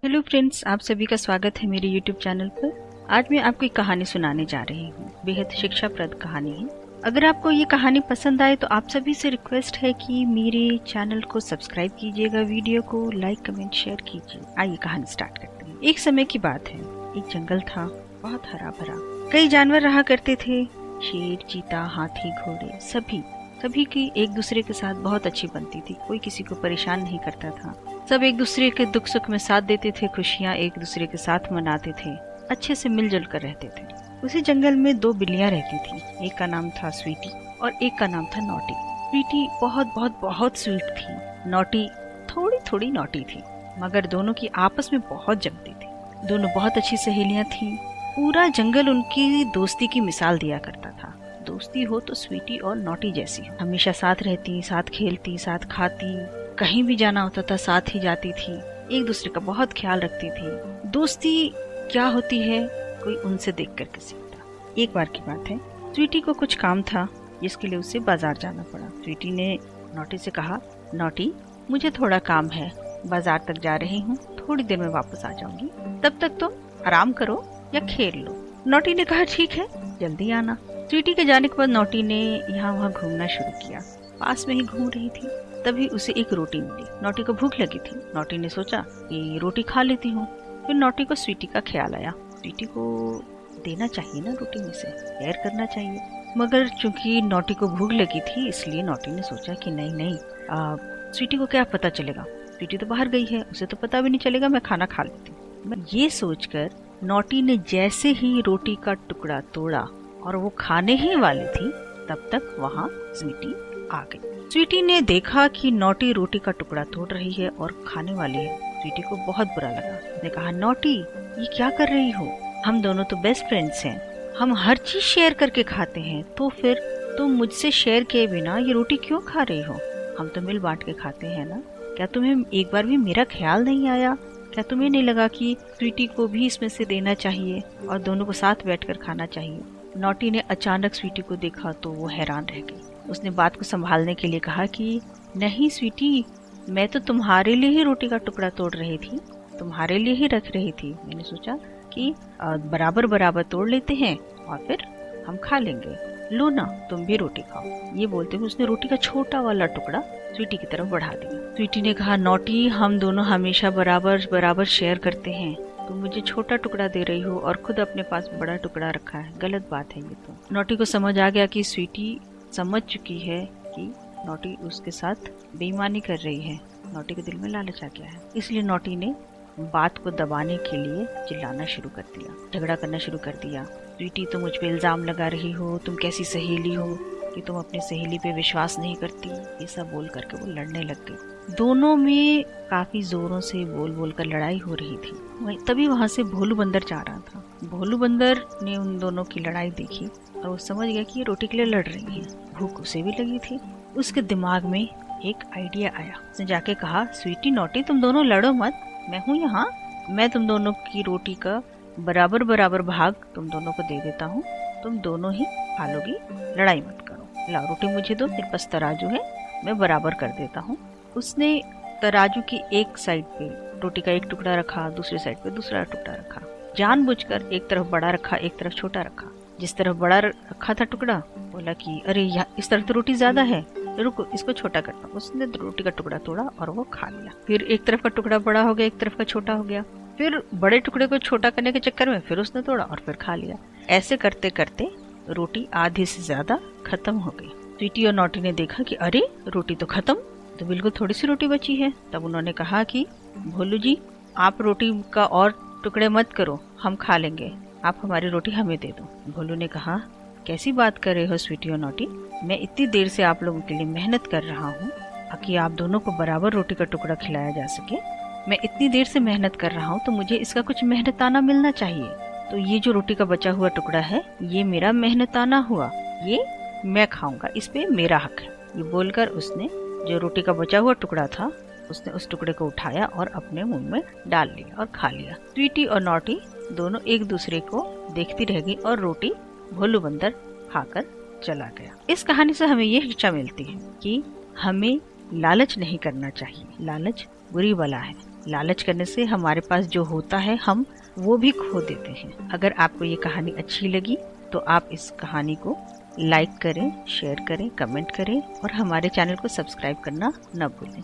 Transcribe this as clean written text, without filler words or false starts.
Hello friends, आप सभी का स्वागत है मेरे यूट्यूब चैनल पर। आज मैं आपको एक कहानी सुनाने जा रही हूँ। बेहद शिक्षाप्रद कहानी है। अगर आपको ये कहानी पसंद आए तो आप सभी से रिक्वेस्ट है कि मेरे चैनल को सब्सक्राइब कीजिएगा, वीडियो को लाइक कमेंट शेयर कीजिए। आइए कहानी स्टार्ट करते हैं। एक समय की बात है, एक जंगल था, बहुत हरा भरा। कई जानवर रहा करते थे, शेर, चीता, हाथी, घोड़े, सभी की एक दूसरे के साथ बहुत अच्छी बनती थी। कोई किसी को परेशान नहीं करता था। सब एक दूसरे के दुख सुख में साथ देते थे, खुशियाँ एक दूसरे के साथ मनाते थे, अच्छे से मिलजुल कर रहते थे। उसी जंगल में दो बिल्लियाँ रहती थी। एक का नाम था स्वीटी और एक का नाम था नॉटी। स्वीटी बहुत बहुत बहुत स्वीट थी, नॉटी थोड़ी थोड़ी नॉटी थी, मगर दोनों की आपस में बहुत जमती थी। दोनों बहुत अच्छी सहेलियाँ थीं। पूरा जंगल उनकी दोस्ती की मिसाल दिया करता था। दोस्ती हो तो स्वीटी और नॉटी जैसी हो। हमेशा साथ रहती, साथ खेलती, साथ खाती, कहीं भी जाना होता था साथ ही जाती थी, एक दूसरे का बहुत ख्याल रखती थी। दोस्ती क्या होती है कोई उनसे देख करके सीखता। एक बार की बात है, स्वीटी को कुछ काम था जिसके लिए उसे बाजार जाना पड़ा। स्वीटी ने नॉटी से कहा, नॉटी मुझे थोड़ा काम है, बाजार तक जा रही हूँ, थोड़ी देर में वापस आ जाऊंगी, तब तक तुम आराम करो या खेल लो। नॉटी ने कहा ठीक है, जल्दी आना। स्वीटी के जाने के बाद नॉटी ने यहाँ वहाँ घूमना शुरू किया। पास में ही घूम रही थी, तभी उसे एक रोटी मिली। नॉटी को भूख लगी थी। नॉटी ने सोचा कि रोटी खा लेती हूँ। फिर नॉटी को स्वीटी का ख्याल आया, स्वीटी को देना चाहिए ना रोटी में से, शेयर करना चाहिए। मगर चूंकि नॉटी को भूख लगी थी, इसलिए नॉटी ने सोचा कि नहीं, स्वीटी को क्या पता चलेगा, स्वीटी तो बाहर गई है, उसे तो पता भी नहीं चलेगा, मैं खाना खा लेती हूँ। ये सोचकर नॉटी ने जैसे ही रोटी का टुकड़ा तोड़ा और वो खाने ही वाली थी, तब तक वहाँ स्वीटी आ गई। स्वीटी ने देखा कि नॉटी रोटी का टुकड़ा तोड़ रही है और खाने वाली है। स्वीटी को बहुत बुरा लगा। उसने कहा, नॉटी ये क्या कर रही हो? हम दोनों तो बेस्ट फ्रेंड्स हैं, हम हर चीज शेयर करके खाते हैं, तो फिर तुम मुझसे शेयर किए बिना ये रोटी क्यों खा रही हो? हम तो मिल बांट के खाते हैं ना। क्या तुम्हें एक बार भी मेरा ख्याल नहीं आया? क्या तुम्हें नहीं लगा कि स्वीटी को भी इसमें से देना चाहिए और दोनों को साथ बैठकर खाना चाहिए? नॉटी ने अचानक स्वीटी को देखा तो वो हैरान रह गई। उसने बात को संभालने के लिए कहा कि नहीं स्वीटी, मैं तो तुम्हारे लिए ही रोटी का टुकड़ा तोड़ रही थी, तुम्हारे लिए ही रख रही थी। मैंने सोचा कि बराबर बराबर तोड़ लेते हैं और फिर हम खा लेंगे। लो ना, तुम भी रोटी खाओ। ये बोलते हुए उसने रोटी का छोटा वाला टुकड़ा स्वीटी की तरफ बढ़ा दिया। स्वीटी ने कहा, नॉटी हम दोनों हमेशा बराबर बराबर शेयर करते हैं, तुम मुझे छोटा टुकड़ा दे रही हो और खुद अपने पास बड़ा टुकड़ा रखा है, गलत बात है ये तो। नॉटी को समझ आ गया कि स्वीटी समझ चुकी है कि नॉटी उसके साथ बेईमानी कर रही है। नॉटी के दिल में लालच आ गया है, इसलिए नॉटी ने बात को दबाने के लिए चिल्लाना शुरू कर दिया, झगड़ा करना शुरू कर दिया। स्वीटी तुम मुझ पे इल्जाम लगा रही हो, तुम कैसी सहेली हो कि तुम अपनी सहेली पे विश्वास नहीं करती, ये सब बोल करके वो लड़ने लग गई। दोनों में काफी जोरों से बोल बोल कर लड़ाई हो रही थी। तभी वहाँ से भोलू बंदर जा रहा था। भोलू बंदर ने उन दोनों की लड़ाई देखी और वो समझ गया कि ये रोटी के लिए लड़ रही है। भूख उसे भी लगी थी। उसके दिमाग में एक आइडिया आया। उसने जाके कहा, स्वीटी नॉटी तुम दोनों लड़ो मत, मैं हूँ यहाँ, मैं तुम दोनों की रोटी का बराबर बराबर भाग तुम दोनों को दे देता हूँ, तुम दोनों ही खा लोगी, लड़ाई मत करो। लाओ रोटी मुझे दो, मेरे पास तराजू है, मैं बराबर कर देता हूँ। उसने तराजू की एक साइड पे रोटी का एक टुकड़ा रखा, दूसरी साइड पे दूसरा टुकड़ा रखा। जानबूझकर एक तरफ बड़ा रखा, एक तरफ छोटा रखा। जिस तरफ बड़ा रखा था टुकड़ा, बोला कि अरे यहाँ इस तरफ तो रोटी ज्यादा है, रुको इसको छोटा करता हूँ। उसने रोटी का टुकड़ा तोड़ा और वो खा लिया। फिर एक तरफ का टुकड़ा बड़ा हो गया, एक तरफ का छोटा हो गया। फिर बड़े टुकड़े को छोटा करने के चक्कर में फिर उसने तोड़ा और फिर खा लिया। ऐसे करते करते रोटी आधी से ज्यादा खत्म हो गई। स्वीटी और नॉटी ने देखा कि अरे रोटी तो खत्म, तो बिल्कुल थोड़ी सी रोटी बची है। तब उन्होंने कहा कि भोलू जी, आप रोटी का और टुकड़े मत करो, हम खा लेंगे, आप हमारी रोटी हमें दे दो। भोलू ने कहा, कैसी बात कर रहे हो स्वीटी और नॉटी, मैं इतनी देर से आप लोगों के लिए मेहनत कर रहा हूँ ताकि आप दोनों को बराबर रोटी का टुकड़ा खिलाया जा सके। मैं इतनी देर से मेहनत कर रहा हूँ तो मुझे इसका कुछ मेहनताना मिलना चाहिए। तो ये जो रोटी का बचा हुआ टुकड़ा है, ये मेरा मेहनताना हुआ, ये मैं खाऊंगा, इस पे मेरा हक है। ये बोलकर उसने जो रोटी का बचा हुआ टुकड़ा था, उसने उस टुकड़े को उठाया और अपने मुंह में डाल लिया और खा लिया। स्वीटी और नॉटी दोनों एक दूसरे को देखती रह गई और रोटी भोलू बंदर खाकर चला गया। इस कहानी से हमें ये शिक्षा मिलती है कि हमें लालच नहीं करना चाहिए। लालच बुरी बला है। लालच करने से हमारे पास जो होता है हम वो भी खो देते हैं। अगर आपको ये कहानी अच्छी लगी तो आप इस कहानी को लाइक करें, शेयर करें, कमेंट करें और हमारे चैनल को सब्सक्राइब करना न भूलें।